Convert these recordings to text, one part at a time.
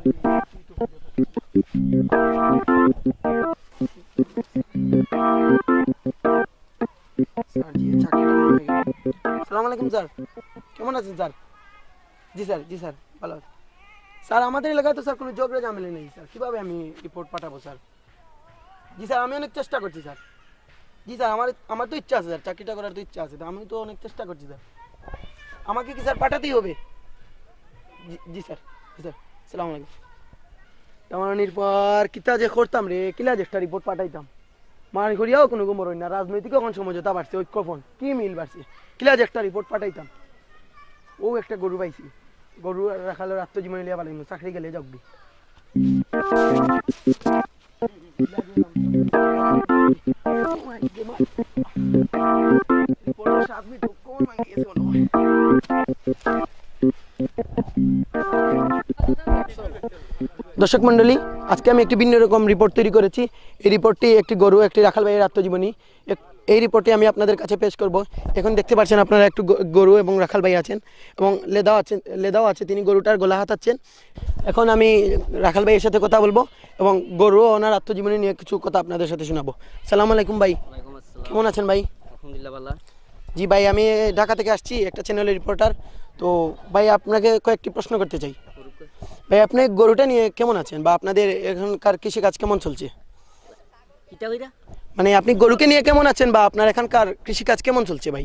আসসালামু আলাইকুম স্যার, কেমন আছেন স্যার? জি স্যার, জি স্যার, ভালো আছি স্যার। আমাদের এলাকায় তো স্যার কোনো ঝগড়া ঝামেলা নেই স্যার, কীভাবে আমি রিপোর্ট পাঠাবো স্যার? জি স্যার, আমি অনেক চেষ্টা করছি স্যার। জি স্যার, আমার তো ইচ্ছা আছে স্যার, চাকরিটা করার তো ইচ্ছা আছে, তো আমি তো অনেক চেষ্টা করছি স্যার। আমাকে কি স্যার পাঠাতেই হবে? জি স্যার, জি স্যার, আসসালামু আলাইকুম। তেমন পর কিতা যে করতাম রে, কিলা যে একটা রিপোর্ট পাঠাইতাম, মার করিয়াও কোনো গোমর না, রাজনৈতিক এখন সমঝোতা বাড়ছে, ঐক্যফোন কি মিল বাড়ছে, কিলা যে একটা রিপোর্ট পাঠাইতাম। ও একটা গরু পাইছি, গরু রাখালো আত্মজীবনী লিয়া পালাইম, চাকরি গেলে যাবি। দর্শক মন্ডলী, আজকে আমি একটি ভিন্ন রকম রিপোর্ট তৈরি করেছি। এই রিপোর্টটি একটি গরু, একটি রাখাল ভাইয়ের আত্মজীবনী। এই রিপোর্টটি আমি আপনাদের কাছে পেশ করব। এখন দেখতে পাচ্ছেন আপনারা একটু গরু এবং রাখাল ভাই আছেন এবং লেদাও আছে, তিনি গরুটার গলা হাতাচ্ছেন। এখন আমি রাখাল ভাইয়ের সাথে কথা বলবো এবং গরু ওনার আত্মজীবনী নিয়ে কিছু কথা আপনাদের সাথে শোনাবো। সালাম আলাইকুম ভাই, কেমন আছেন ভাই? আলহামদুলিল্লাহ ভালো। জি ভাই, আমি ঢাকা থেকে আসছি, একটা চ্যানেলের রিপোর্টার। তো ভাই আপনাকে কয়েকটি প্রশ্ন করতে চাই। ভাই, আপনি গরুটা নিয়ে কেমন আছেন, বা আপনাদের এখানকার কৃষিকাজ কেমন চলছে? মানে আপনি গরুকে নিয়ে কেমন আছেন, বা আপনার এখানকার কৃষিকাজ কেমন চলছে ভাই?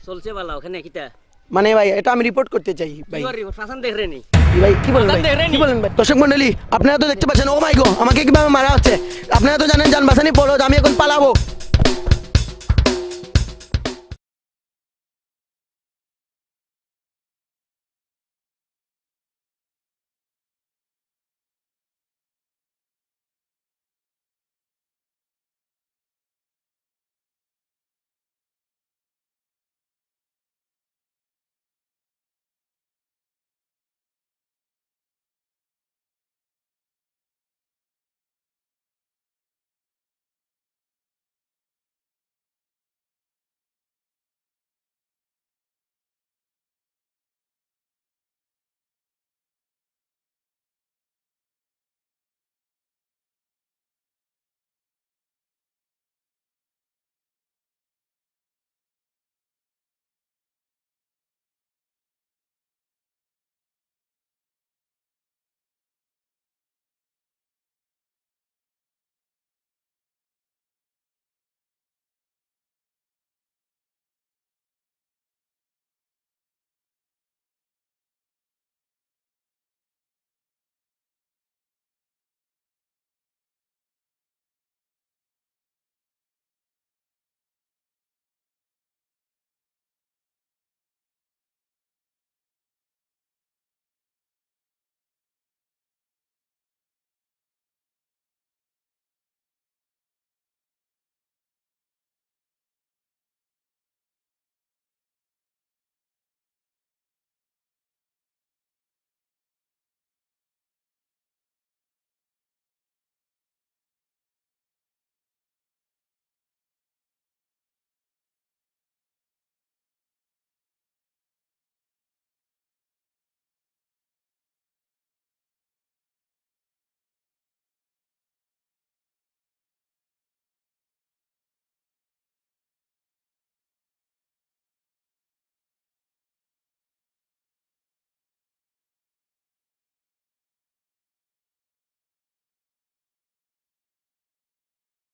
চলছে ভালো। ওখানে কিটা মানে ভাই, এটা আমি রিপোর্ট করতে চাই ভাই। ভাই কি বলেন ভাই? দর্শক মন্ডলী, আপনারা তো দেখতে পাচ্ছেন, ও মাই গো, আমাকে কিভাবে মারা হচ্ছে। আপনারা তো জানেন, যান বাসানি পড়ো, আমি এখন পালাবো।